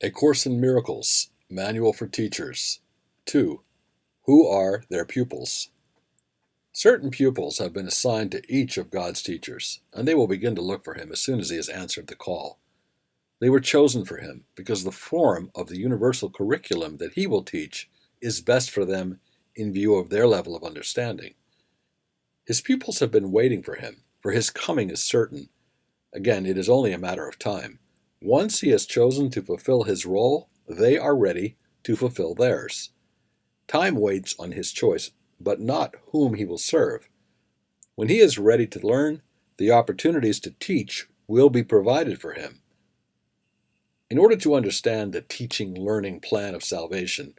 A Course in Miracles, Manual for Teachers. 2. Who are their pupils? Certain pupils have been assigned to each of God's teachers, and they will begin to look for him as soon as he has answered the call. They were chosen for him because the form of the universal curriculum that he will teach is best for them in view of their level of understanding. His pupils have been waiting for him, for his coming is certain. Again, it is only a matter of time. Once he has chosen to fulfill his role, they are ready to fulfill theirs. Time waits on his choice, but not whom he will serve. When he is ready to learn, the opportunities to teach will be provided for him. In order to understand the teaching-learning plan of salvation,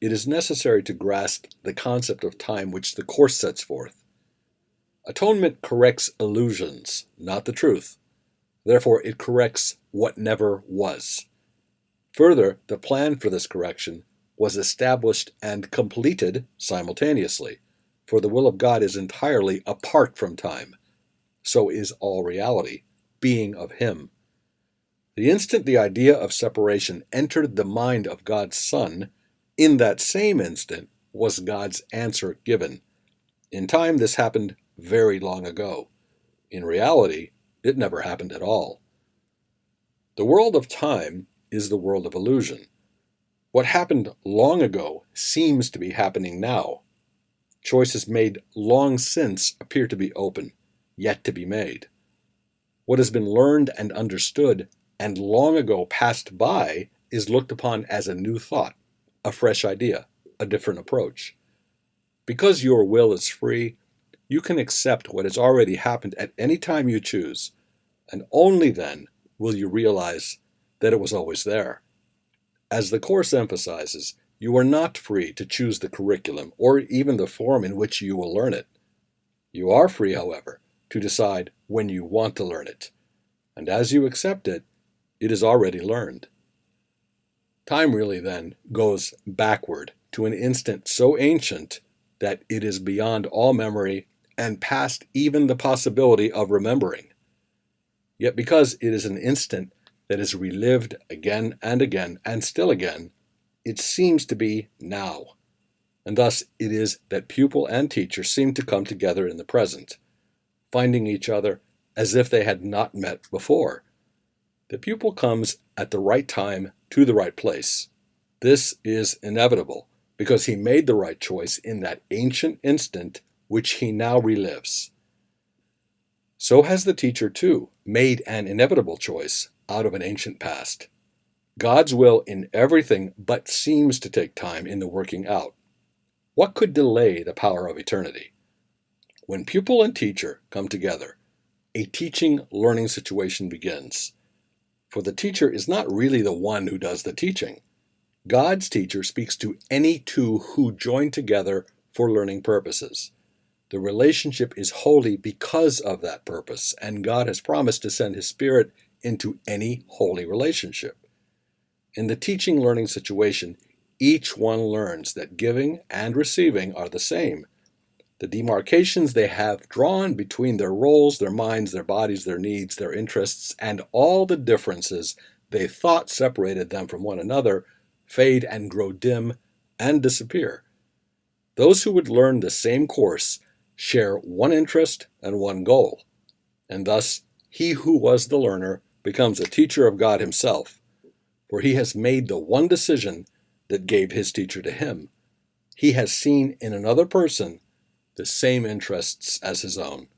it is necessary to grasp the concept of time which the Course sets forth. Atonement corrects illusions, not the truth. Therefore, it corrects what never was. Further, the plan for this correction was established and completed simultaneously, for the will of God is entirely apart from time. So is all reality, being of Him. The instant the idea of separation entered the mind of God's Son, in that same instant was God's answer given. In time, this happened very long ago. In reality, it never happened at all. The world of time is the world of illusion. What happened long ago seems to be happening now. Choices made long since appear to be open, yet to be made. What has been learned and understood and long ago passed by is looked upon as a new thought, a fresh idea, a different approach. Because your will is free, you can accept what has already happened at any time you choose, and only then will you realize that it was always there. As the Course emphasizes, you are not free to choose the curriculum or even the form in which you will learn it. You are free, however, to decide when you want to learn it, and as you accept it, it is already learned. Time really then goes backward to an instant so ancient that it is beyond all memory and past even the possibility of remembering. Yet because it is an instant that is relived again and again and still again, it seems to be now. And thus it is that pupil and teacher seem to come together in the present, finding each other as if they had not met before. The pupil comes at the right time to the right place. This is inevitable because he made the right choice in that ancient instant which he now relives. So has the teacher, too, made an inevitable choice out of an ancient past. God's will in everything but seems to take time in the working out. What could delay the power of eternity? When pupil and teacher come together, a teaching-learning situation begins. For the teacher is not really the one who does the teaching. God's teacher speaks to any two who join together for learning purposes. The relationship is holy because of that purpose, and God has promised to send His Spirit into any holy relationship. In the teaching-learning situation, each one learns that giving and receiving are the same. The demarcations they have drawn between their roles, their minds, their bodies, their needs, their interests, and all the differences they thought separated them from one another fade and grow dim and disappear. Those who would learn the same course share one interest and one goal, and thus he who was the learner becomes a teacher of God Himself, for he has made the one decision that gave his teacher to him. He has seen in another person the same interests as his own.